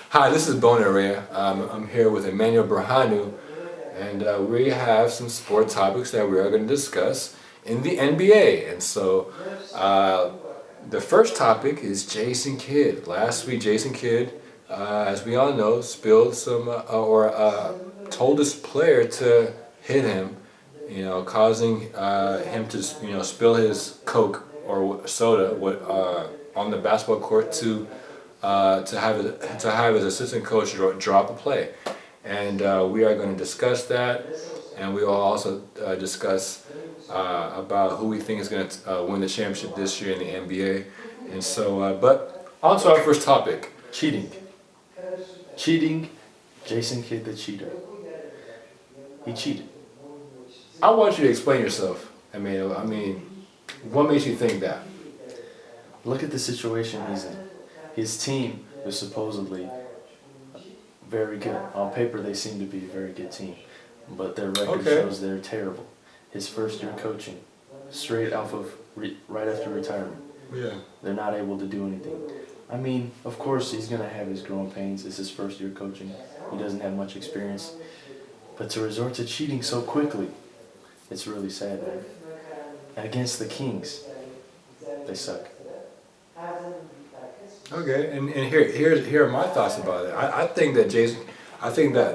Hi, this is Bona Area. I'm here with Emmanuel Berhanu, and we have some sport topics that we are going to discuss in the NBA. And so, the first topic is Jason Kidd. Last week, Jason Kidd, as we all know, spilled told his player to hit him, causing him to spill his Coke or soda on the basketball court to have his assistant coach drop a play, and we are going to discuss that, and we will also discuss about who we think is going to win the championship this year in the NBA, and so. But on to our first topic. Cheating. Cheating. Jason Kidd the cheater. He cheated. I want you to explain yourself. What makes you think that? Look at the situation he's in. His team is supposedly very good. On paper, they seem to be a very good team, but their record Okay. shows they're terrible. His first year coaching, straight off of right after retirement, Yeah. they're not able to do anything. I mean, of course, he's gonna have his growing pains. It's his first year coaching. He doesn't have much experience, but to resort to cheating so quickly, it's really sad, man. Against the Kings, they suck. Okay, and here are my thoughts about it. I think that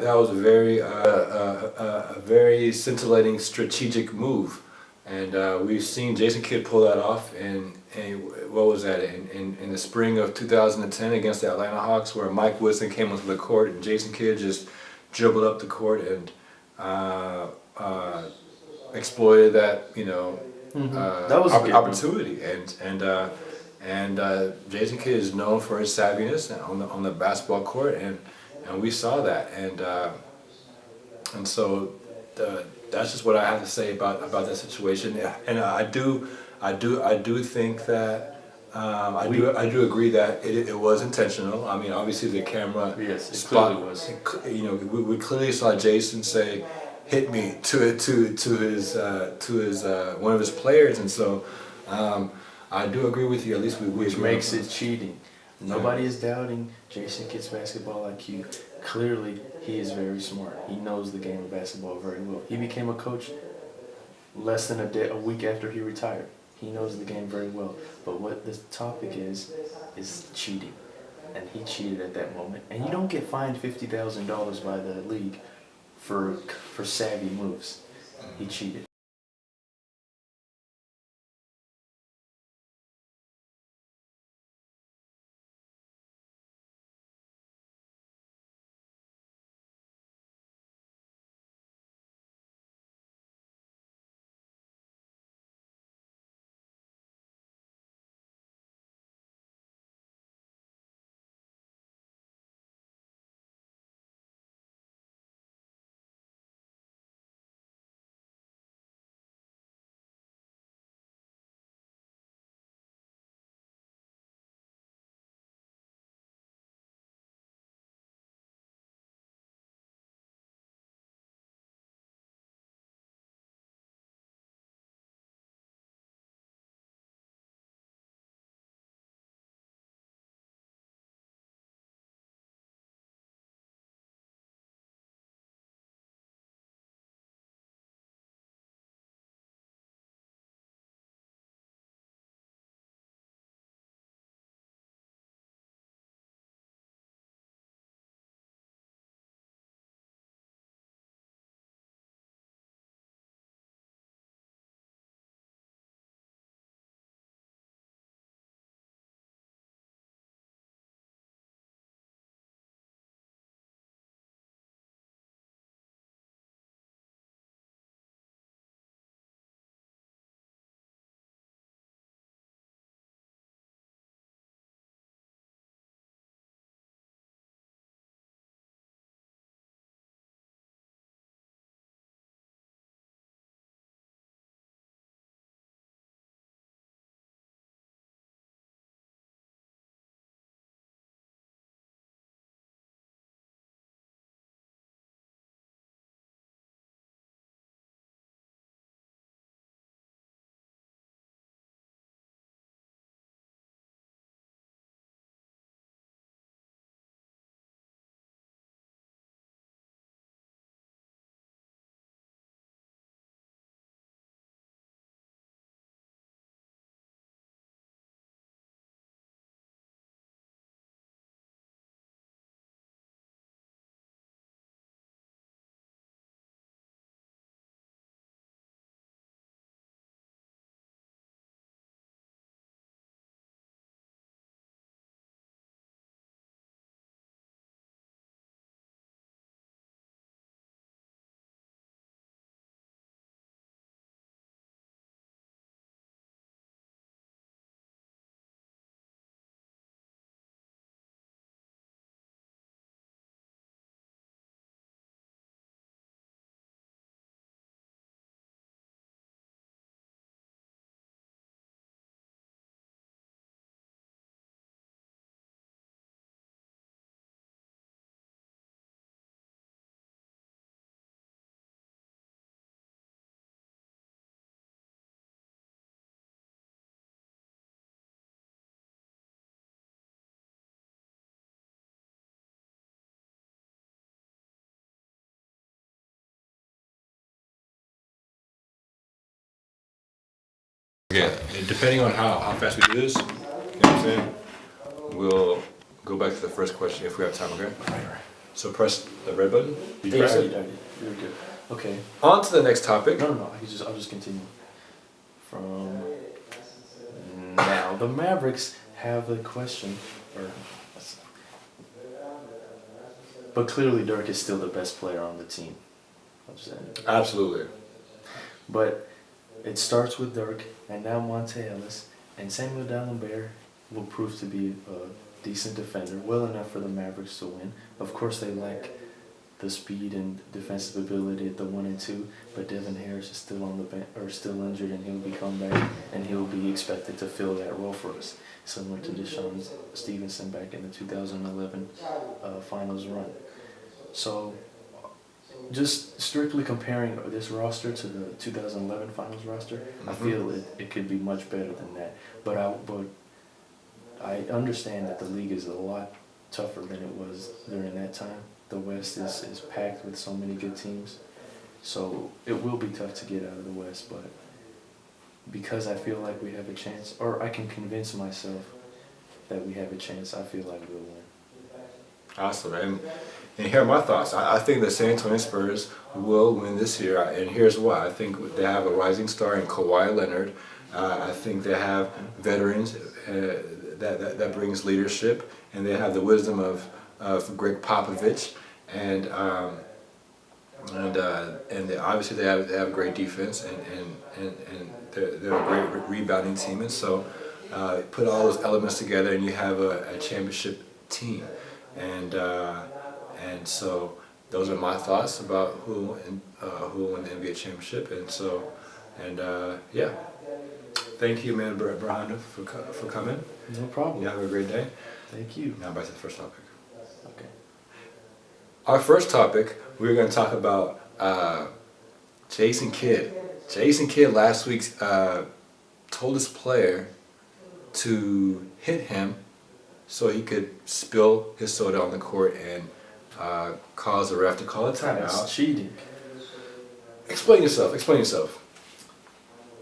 that was a very scintillating strategic move, and we've seen Jason Kidd pull that off in what was that in the spring of 2010 against the Atlanta Hawks, where Mike Woodson came onto the court and Jason Kidd just dribbled up the court and exploited that That was a good move. opportunity, and Jason Kidd is known for his savviness on the basketball court, and we saw that, and so that's just what I have to say about that situation. And I do think that I do agree that it was intentional. I mean, obviously the camera Yes, it spot, clearly was. we clearly saw Jason say, "Hit me" to his one of his players, and so. I do agree with you. At least we Which agree makes on- it cheating. Nobody is doubting Jason Kidd's basketball IQ. Clearly, he is very smart. He knows the game of basketball very well. He became a coach less than a week after he retired. He knows the game very well. But what this topic is cheating. And he cheated at that moment. And you don't get fined $50,000 by the league for savvy moves. He cheated. Okay, and depending on how fast we do this, you know what I'm saying, we'll go back to the first question if we have time, okay? Right. So press the red button. You Yeah, press I it. did. You're good. Okay. On to the next topic. No. I'll just continue. From now, the Mavericks have a question, but clearly Dirk is still the best player on the team. I'll just end it. Absolutely. But it starts with Dirk, and now Monte Ellis, and Samuel Dalembert will prove to be a decent defender, well enough for the Mavericks to win. Of course, they lack the speed and defensive ability at the 1 and 2, but Devin Harris is still on the bench, or still injured, and he'll be come back, and he'll be expected to fill that role for us, similar to Deshaun Stevenson back in the 2011 finals run. So, just strictly comparing this roster to the 2011 finals roster, I feel it could be much better than that. But I understand that the league is a lot tougher than it was during that time. The West is packed with so many good teams. So it will be tough to get out of the West, but because I feel like we have a chance, or I can convince myself that we have a chance, I feel like we'll win. Awesome. And here are my thoughts. I think the San Antonio Spurs will win this year, and here's why. I think they have a rising star in Kawhi Leonard. I think they have veterans that brings leadership, and they have the wisdom of Greg Popovich, and obviously they have great defense, and they're a great rebounding team, and so put all those elements together, and you have a championship team, and so those are my thoughts about who will win the NBA championship, and yeah. Thank you, man, Brahanda, for coming. No problem. You have a great day. Thank you. Now back to the first topic. Okay. Our first topic, we're going to talk about Jason Kidd. Jason Kidd last week told his player to hit him so he could spill his soda on the court and cause the ref to call a That's timeout. cheating. Explain yourself.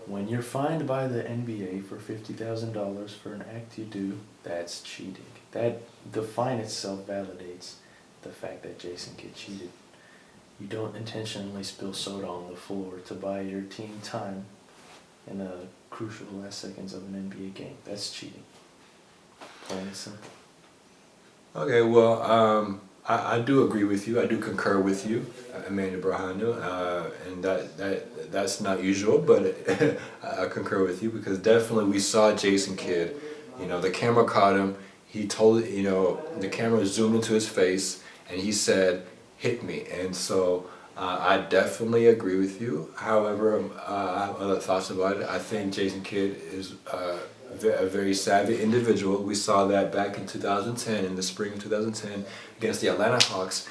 When you're fined by the NBA for $50,000 for an act you do, that's cheating. The fine itself validates the fact that Jason Kidd cheated. You don't intentionally spill soda on the floor to buy your team time in the crucial last seconds of an NBA game. That's cheating. Plain and simple. Okay, well, I do agree with you. I do concur with you, Emmanuel Brahanu, and that's not usual, but I concur with you because definitely we saw Jason Kidd. You know, the camera caught him. He told, the camera zoomed into his face, and he said, "Hit me." And so I definitely agree with you. However, I have other thoughts about it. I think Jason Kidd is a very savvy individual. We saw that back in 2010, in the spring of 2010, against the Atlanta Hawks.